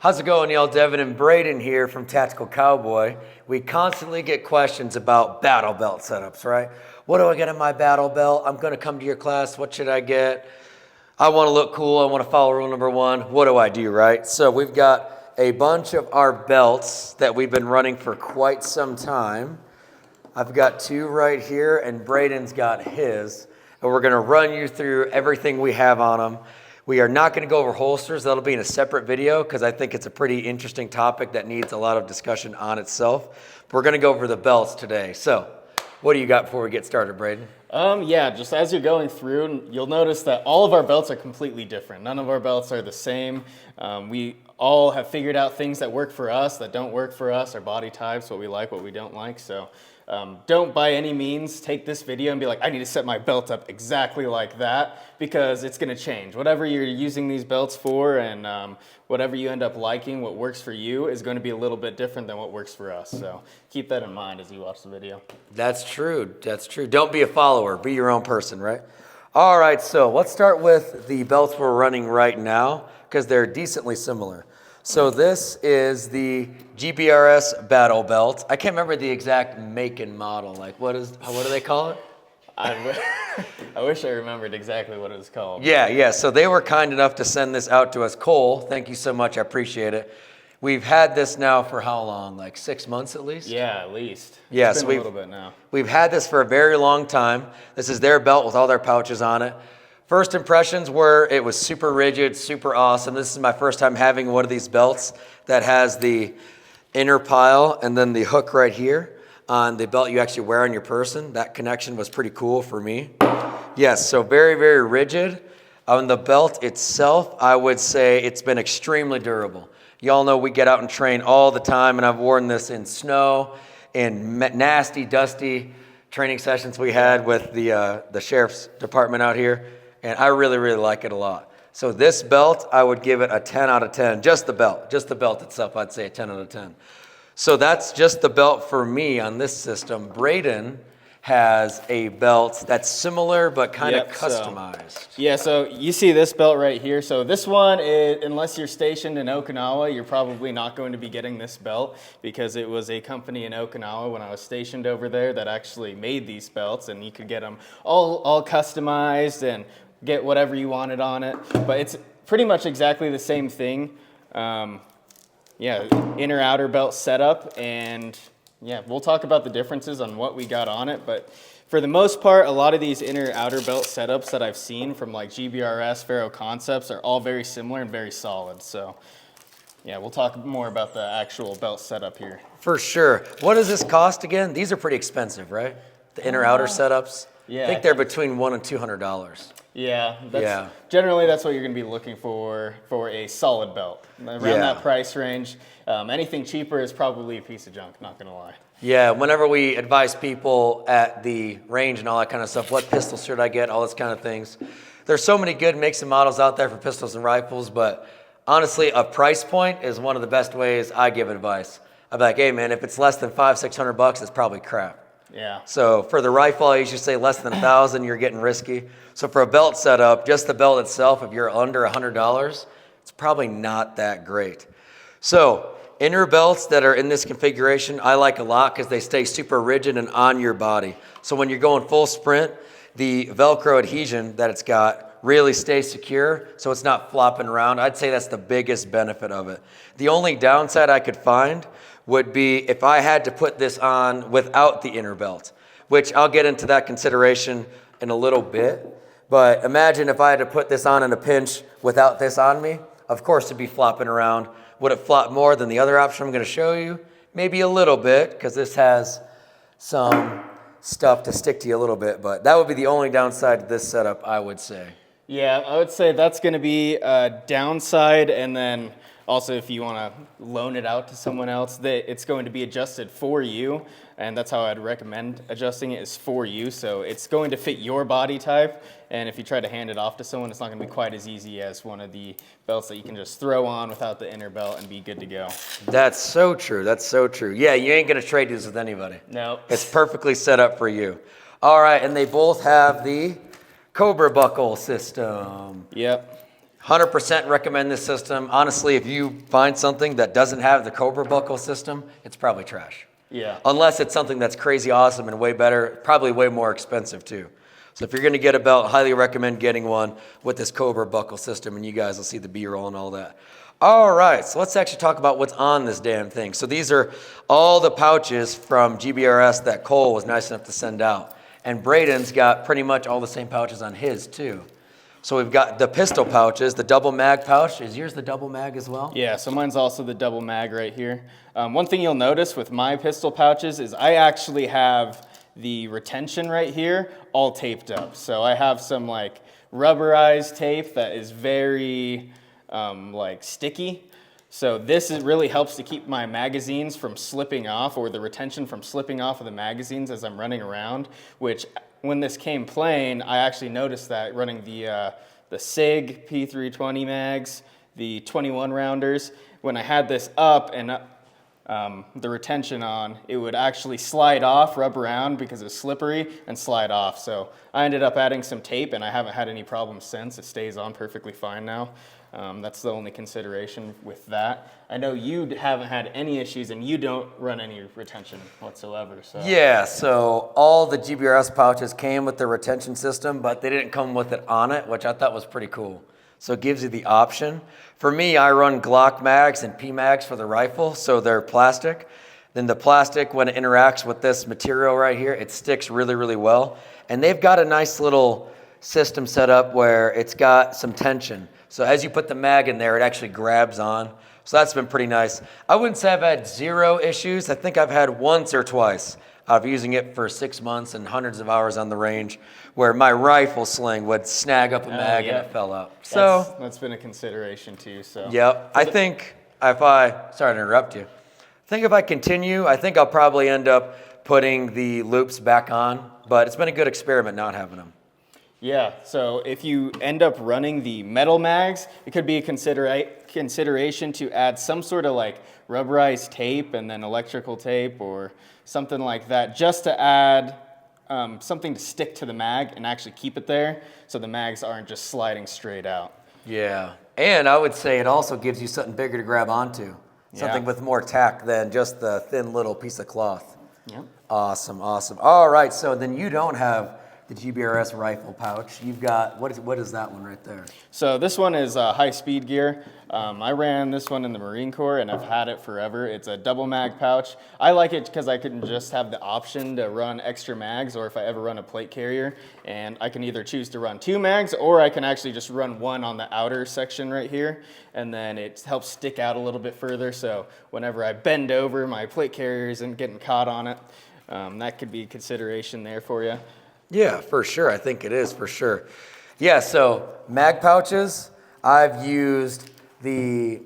How's it going, y'all? Devin and Braden here from Tactical Cowboy. We constantly get questions about battle belt setups, right? What do I get in my battle belt? I'm going to come to your class. What should I get? I want to look cool. I want to follow rule number one. What do I do, right? So we've got a bunch of our belts that we've been running for quite some time. I've got two right here, and Braden's got his. And we're going to run you through everything we have on them. We are not going to go over holsters. That'll be in a separate video because I think it's a pretty interesting topic that needs a lot of discussion on itself. But we're going to go over the belts today. So what do you got before we get started, Braden? Yeah, just as you're going through, you'll notice that all of our belts are completely different. None of our belts are the same. We all have figured out things that work for us, that don't work for us, our body types, what we like, what we don't like. So don't by any means take this video and be like, I need to set my belt up exactly like that, because it's going to change. Whatever you're using these belts for and whatever you end up liking, what works for you is going to be a little bit different than what works for us. So keep that in mind as you watch the video. That's true. That's true. Don't be a follower. Be your own person, right? All right, so let's start with the belts we're running right now because they're decently similar. So this is the GBRS battle belt. I can't remember the exact make and model. Like what do they call it? I wish I remembered exactly what it was called. Yeah. So they were kind enough to send this out to us. Cole, thank you so much. I appreciate it. We've had this now for how long? Like 6 months at least? Yeah, at least. Yes, it's been a little bit now. We've had this for a very long time. This is their belt with all their pouches on it. First impressions were it was super rigid, super awesome. This is my first time having one of these belts that has the inner pile and then the hook right here on the belt you actually wear on your person. That connection was pretty cool for me. Yes, so very, very rigid. On the belt itself, I would say it's been extremely durable. Y'all know we get out and train all the time, and I've worn this in snow, in nasty, dusty training sessions we had with the sheriff's department out here. And I really, really like it a lot. So this belt, I would give it a 10 out of 10. Just the belt itself, I'd say a 10 out of 10. So that's just the belt for me on this system. Braden has a belt that's similar but kind of customized. So you see this belt right here. So this one, unless you're stationed in Okinawa, you're probably not going to be getting this belt because it was a company in Okinawa when I was stationed over there that actually made these belts, and you could get them all customized and get whatever you wanted on it. But it's pretty much exactly the same thing. Inner outer belt setup, and we'll talk about the differences on what we got on it. But for the most part, a lot of these inner outer belt setups that I've seen from like GBRS, Faro Concepts are all very similar and very solid. So we'll talk more about the actual belt setup here. For sure. What does this cost again? These are pretty expensive, right? The inner outer setups? Yeah. I think they're between $100 and $200. Generally that's what you're going to be looking for a solid belt. Around that price range. Anything cheaper is probably a piece of junk, not going to lie. Yeah, whenever we advise people at the range and all that kind of stuff, what pistols should I get, all this kind of things. There's so many good makes and models out there for pistols and rifles, but honestly, a price point is one of the best ways I give advice. I'm like, hey man, if it's less than $500-600, it's probably crap. Yeah. So for the rifle, I usually say less than $1,000, you're getting risky. So for a belt setup, just the belt itself, if you're under $100, it's probably not that great. So inner belts that are in this configuration, I like a lot because they stay super rigid and on your body. So when you're going full sprint, the Velcro adhesion that it's got really stays secure, so it's not flopping around. I'd say that's the biggest benefit of it. The only downside I could find would be if I had to put this on without the inner belt, which I'll get into that consideration in a little bit. But imagine if I had to put this on in a pinch without this on me. Of course, it'd be flopping around. Would it flop more than the other option I'm going to show you? Maybe a little bit, because this has some stuff to stick to you a little bit. But that would be the only downside to this setup, I would say. Yeah, I would say that's going to be a downside, and then also if you want to loan it out to someone else, it's going to be adjusted for you, and that's how I'd recommend adjusting it, is for you. So it's going to fit your body type, and if you try to hand it off to someone, it's not going to be quite as easy as one of the belts that you can just throw on without the inner belt and be good to go. That's so true. That's so true. Yeah, you ain't going to trade these with anybody. No. It's perfectly set up for you. All right, and they both have the Cobra buckle system. Yep. 100% recommend this system. Honestly, if you find something that doesn't have the Cobra buckle system, it's probably trash. Yeah. Unless it's something that's crazy awesome and way better, probably way more expensive too. So if you're going to get a belt, highly recommend getting one with this Cobra buckle system, and you guys will see the B-roll and all that. All right, so let's actually talk about what's on this damn thing. So these are all the pouches from GBRS that Cole was nice enough to send out. And Braden's got pretty much all the same pouches on his too. So we've got the pistol pouches, the double mag pouch. Is yours the double mag as well? Yeah, so mine's also the double mag right here. One thing you'll notice with my pistol pouches is I actually have the retention right here all taped up. So I have some like rubberized tape that is very like sticky. So this really helps to keep my magazines from slipping off, or the retention from slipping off of the magazines as I'm running around, which when this came plain, I actually noticed that running the SIG P320 mags, the 21 rounders, when I had this up and the retention on, it would actually slide off, rub around because it's slippery, and slide off. So I ended up adding some tape, and I haven't had any problems since. It stays on perfectly fine now. That's the only consideration with that. I know you haven't had any issues, and you don't run any retention whatsoever. So. Yeah, so all the GBRS pouches came with the retention system, but they didn't come with it on it, which I thought was pretty cool. So it gives you the option. For me, I run Glock mags and P mags for the rifle, so they're plastic. Then the plastic, when it interacts with this material right here, it sticks really, really well. And they've got a nice little system set up where it's got some tension. So as you put the mag in there, it actually grabs on. So that's been pretty nice. I wouldn't say I've had zero issues. I think I've had once or twice of using it for 6 months and hundreds of hours on the range where my rifle sling would snag up a mag and it fell out. So that's been a consideration too. So yep. I think sorry to interrupt you. I think if I continue, I think I'll probably end up putting the loops back on, but it's been a good experiment not having them. Yeah, so if you end up running the metal mags, it could be a consideration to add some sort of like rubberized tape and then electrical tape or something like that, just to add something to stick to the mag and actually keep it there so the mags aren't just sliding straight out. Yeah, and I would say it also gives you something bigger to grab onto, something with more tack than just the thin little piece of cloth. Yep. Awesome, awesome. All right, so then you don't have the GBRS rifle pouch. You've got, what is that one right there? So this one is high speed gear. I ran this one in the Marine Corps and I've had it forever. It's a double mag pouch. I like it because I can just have the option to run extra mags, or if I ever run a plate carrier, and I can either choose to run 2 mags or I can actually just run one on the outer section right here, and then it helps stick out a little bit further, so whenever I bend over, my plate carrier isn't getting caught on it. That could be a consideration there for you. Yeah, for sure. I think it is, for sure. Yeah, so mag pouches, I've used the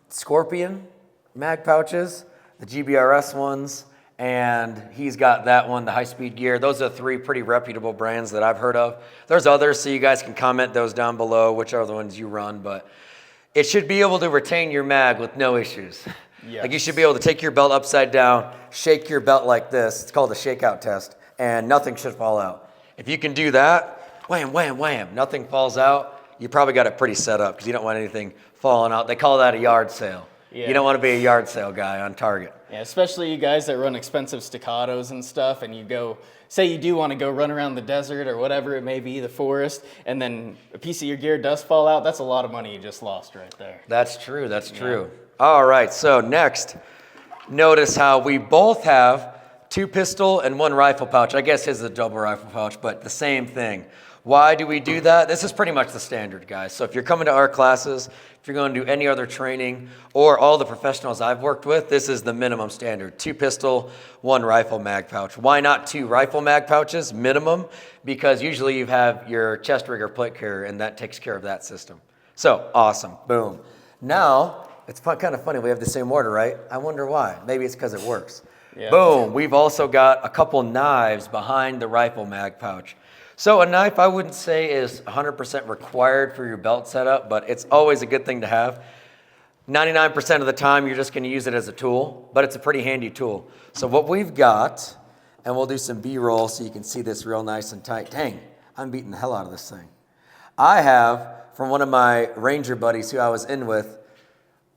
Scorpion mag pouches, the GBRS ones, and he's got that one, the high-speed gear. Those are 3 pretty reputable brands that I've heard of. There's others, so you guys can comment those down below, which are the ones you run, but it should be able to retain your mag with no issues. Yes. Like you should be able to take your belt upside down, shake your belt like this. It's called a shakeout test, and nothing should fall out. If you can do that, wham, wham, wham, nothing falls out, you probably got it pretty set up because you don't want anything falling out. They call that a yard sale. Yeah. You don't want to be a yard sale guy on target. Yeah, especially you guys that run expensive staccatos and stuff, and you go, say you do want to go run around the desert or whatever it may be, the forest, and then a piece of your gear does fall out, that's a lot of money you just lost right there. That's true, that's true. All right, so next, notice how we both have 2 pistol and 1 rifle pouch. I guess his is a double rifle pouch, but the same thing. Why do we do that? This is pretty much the standard, guys. So if you're coming to our classes, if you're going to do any other training, or all the professionals I've worked with, this is the minimum standard. 2 pistol, 1 rifle mag pouch. Why not 2 rifle mag pouches, minimum? Because usually you have your chest rig or plate carrier, and that takes care of that system. So, awesome, boom. Now, it's kind of funny, we have the same order, right? I wonder why. Maybe it's because it works. Yeah. Boom, we've also got a couple knives behind the rifle mag pouch. So a knife I wouldn't say is 100% required for your belt setup, but it's always a good thing to have. 99% of the time you're just going to use it as a tool, but it's a pretty handy tool. So what we've got, and we'll do some B-roll so you can see this real nice and tight. Dang, I'm beating the hell out of this thing. I have from one of my ranger buddies who I was in with,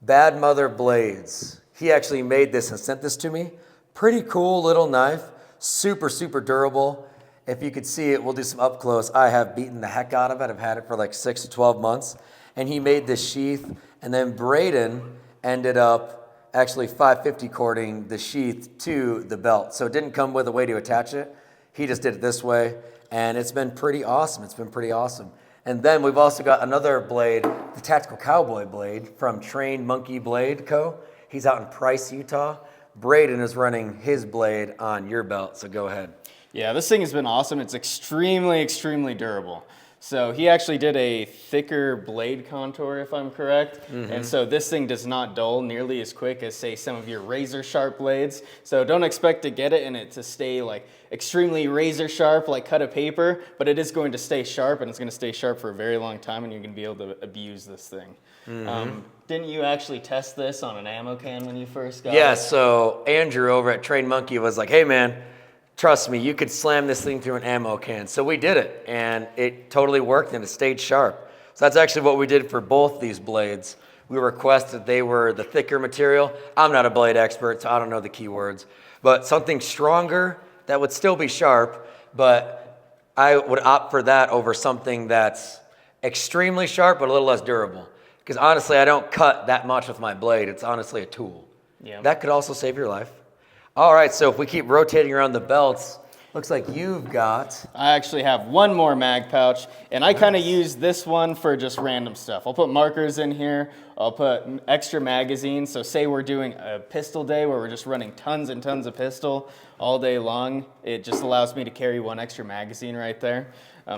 Bad Mother Blades. He actually made this and sent this to me. Pretty cool little knife, super, super durable. If you could see it, we'll do some up close. I have beaten the heck out of it. I've had it for like 6 to 12 months. And he made this sheath, and then Braden ended up actually 550 cording the sheath to the belt. So it didn't come with a way to attach it. He just did it this way, and it's been pretty awesome. It's been pretty awesome. And then we've also got another blade, the Tactical Cowboy blade from Trained Monkey Blade Co. He's out in Price, Utah. Braden is running his blade on your belt, so go ahead. Yeah, this thing has been awesome. It's extremely, extremely durable. So he actually did a thicker blade contour, if I'm correct. And so this thing does not dull nearly as quick as, say, some of your razor sharp blades. So don't expect to get it and it to stay like extremely razor sharp, like cut of paper, but it is going to stay sharp, and it's going to stay sharp for a very long time, and you're going to be able to abuse this thing. Didn't you actually test this on an ammo can when you first got it? Yeah, so Andrew over at Trained Monkey was like, hey man, trust me, you could slam this thing through an ammo can. So we did it, and it totally worked, and it stayed sharp. So that's actually what we did for both these blades. We requested they were the thicker material. I'm not a blade expert, so I don't know the keywords. But something stronger that would still be sharp, but I would opt for that over something that's extremely sharp but a little less durable. Because honestly, I don't cut that much with my blade. It's honestly a tool. Yeah. That could also save your life. All right, so if we keep rotating around the belts, looks like you've got... I actually have one more mag pouch, and I kind of use this one for just random stuff. I'll put markers in here. I'll put extra magazines. So say we're doing a pistol day where we're just running tons and tons of pistol all day long. It just allows me to carry one extra magazine right there.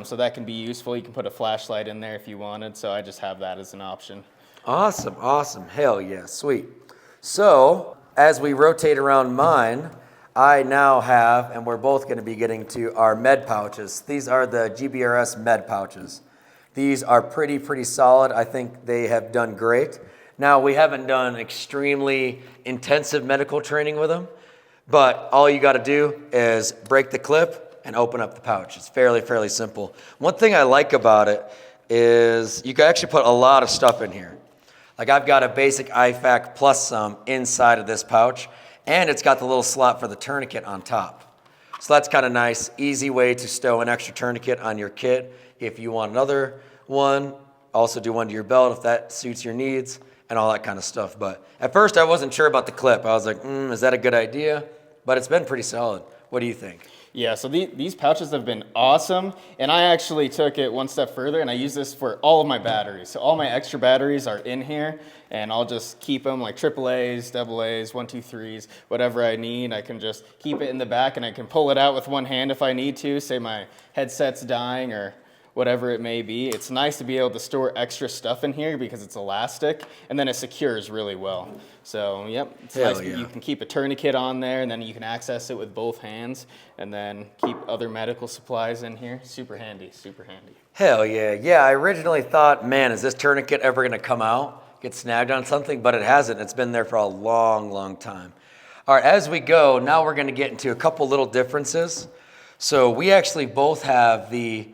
So that can be useful. You can put a flashlight in there if you wanted. So I just have that as an option. Awesome, awesome. Hell yeah, sweet. So as we rotate around mine, I now have, and we're both going to be getting to our med pouches. These are the GBRS med pouches. These are pretty solid. I think they have done great. Now, we haven't done extremely intensive medical training with them, but all you got to do is break the clip and open up the pouch. It's fairly simple. One thing I like about it is you can actually put a lot of stuff in here. Like I've got a basic IFAK plus some inside of this pouch, and it's got the little slot for the tourniquet on top. So that's kind of nice, easy way to stow an extra tourniquet on your kit. If you want another one, also do one to your belt if that suits your needs and all that kind of stuff. But at first I wasn't sure about the clip. I was like, is that a good idea? But it's been pretty solid. What do you think? Yeah, so these pouches have been awesome, and I actually took it one step further, and I use this for all of my batteries. So all my extra batteries are in here, and I'll just keep them like AAAs, AAs, 1, 2, 3s, whatever I need. I can just keep it in the back, and I can pull it out with one hand if I need to, say my headset's dying or whatever it may be. It's nice to be able to store extra stuff in here because it's elastic, and then it secures really well. So, yep, it's nice. Yeah. You can keep a tourniquet on there, and then you can access it with both hands, and then keep other medical supplies in here. Super handy, super handy. Hell yeah. Yeah, I originally thought, man, is this tourniquet ever going to come out, get snagged on something? But it hasn't. It's been there for a long time. All right, as we go, now we're going to get into a couple little differences. So we actually both have the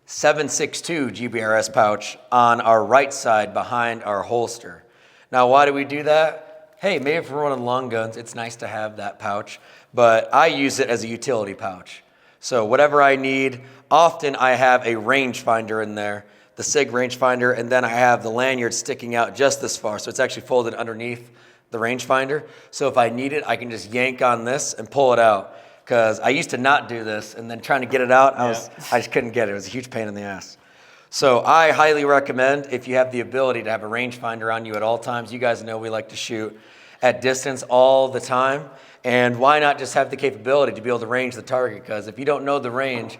7.62 GBRS pouch on our right side behind our holster. Now, why do we do that? Hey, maybe if we're running long guns, it's nice to have that pouch, but I use it as a utility pouch. So whatever I need, often I have a rangefinder in there, the SIG rangefinder, and then I have the lanyard sticking out just this far, so it's actually folded underneath the rangefinder. So if I need it, I can just yank on this and pull it out. Because I used to not do this, and then trying to get it out, I just couldn't get it. It was a huge pain in the ass. So I highly recommend, if you have the ability to have a rangefinder on you at all times. You guys know we like to shoot at distance all the time. And why not just have the capability to be able to range the target? Because if you don't know the range,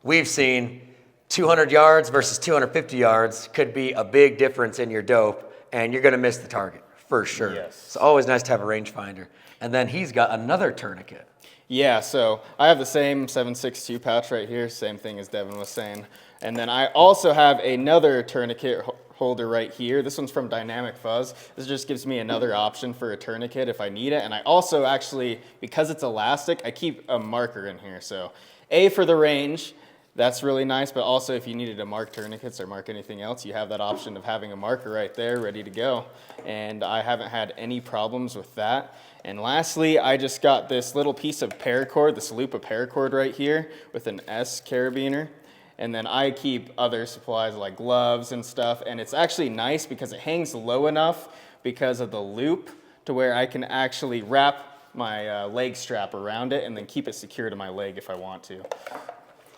we've seen 200 yards versus 250 yards could be a big difference in your dope, and you're going to miss the target for sure. Yes. It's always nice to have a rangefinder. And then he's got another tourniquet. Yeah, so I have the same 7.62 pouch right here, same thing as Devin was saying. And then I also have another tourniquet holder right here. This one's from Dynamic Fuzz. This just gives me another option for a tourniquet if I need it. And I also actually, because it's elastic, I keep a marker in here. So A, for the range, That's really nice, but also if you needed to mark tourniquets or mark anything else, you have that option of having a marker right there ready to go. And I haven't had any problems with that. And lastly, I just got this little piece of paracord, this loop of paracord right here with an S carabiner. And then I keep other supplies like gloves and stuff. And it's actually nice because it hangs low enough because of the loop to where I can actually wrap my leg strap around it and then keep it secure to my leg if I want to.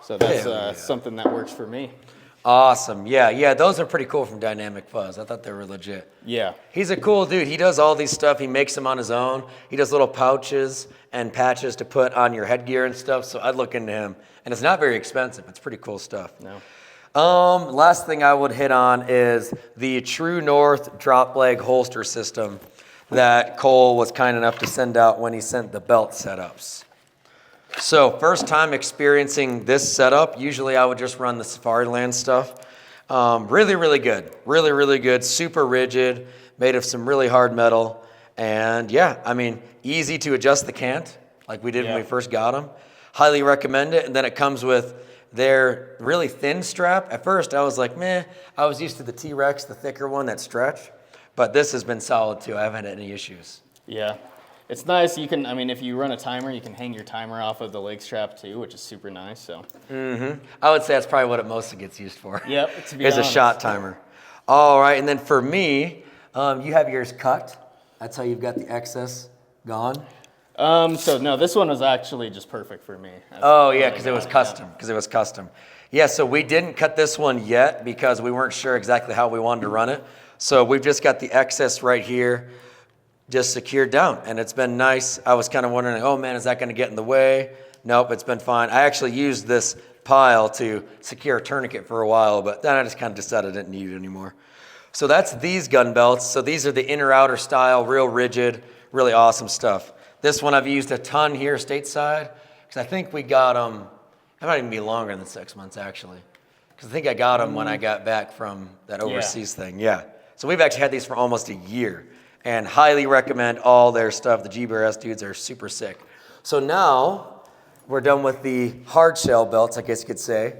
So that's something that works for me. Awesome. Yeah, those are pretty cool from Dynamic Fuzz. I thought they were legit. Yeah. He's a cool dude. He does all these stuff. He makes them on his own. He does little pouches and patches to put on your headgear and stuff. So I'd look into him. And it's not very expensive. It's pretty cool stuff. No. Last thing I would hit on is the True North drop leg holster system that Cole was kind enough to send out when he sent the belt setups. So first time experiencing this setup, usually I would just run the Safariland stuff. Really, really good. Really, really good. Super rigid, made of some really hard metal. And yeah, I mean, easy to adjust the cant like we did when we first got them. Highly recommend it. And then it comes with their really thin strap. At first I was like, meh, I was used to the Trex, the thicker one that stretch. But this has been solid too. I haven't had any issues. Yeah. It's nice. You can, I mean, if you run a timer, you can hang your timer off of the leg strap too, which is super nice. So. I would say that's probably what it mostly gets used for. Yep. To be is honest. a shot timer. All right, and then for me, you have yours cut. That's how you've got the excess gone. So no, this one was actually just perfect for me. Oh yeah, because it was custom. Yeah, so we didn't cut this one yet because we weren't sure exactly how we wanted to run it. So we've just got the excess right here, just secured down, and it's been nice. I was kind of wondering, oh man, is that going to get in the way? Nope, it's been fine. I actually used this pile to secure a tourniquet for a while, but then I just kind of decided I didn't need it anymore. So that's these gun belts. So these are the inner outer style, real rigid, really awesome stuff. This one I've used a ton here stateside because I think we got them, it might even be longer than 6 months actually, because I think I got them when I got back from that overseas thing. Yeah. So we've actually had these for almost a year. And highly recommend all their stuff. The GBRS dudes are super sick. So now we're done with the hard shell belts, I guess you could say.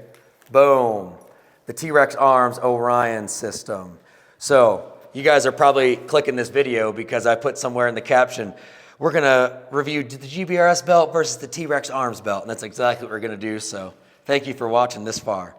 Boom. The Trex Arms Orion system. So you guys are probably clicking this video because I put somewhere in the caption, we're going to review the GBRS belt versus the Trex Arms belt. And that's exactly what we're going to do. So thank you for watching this far.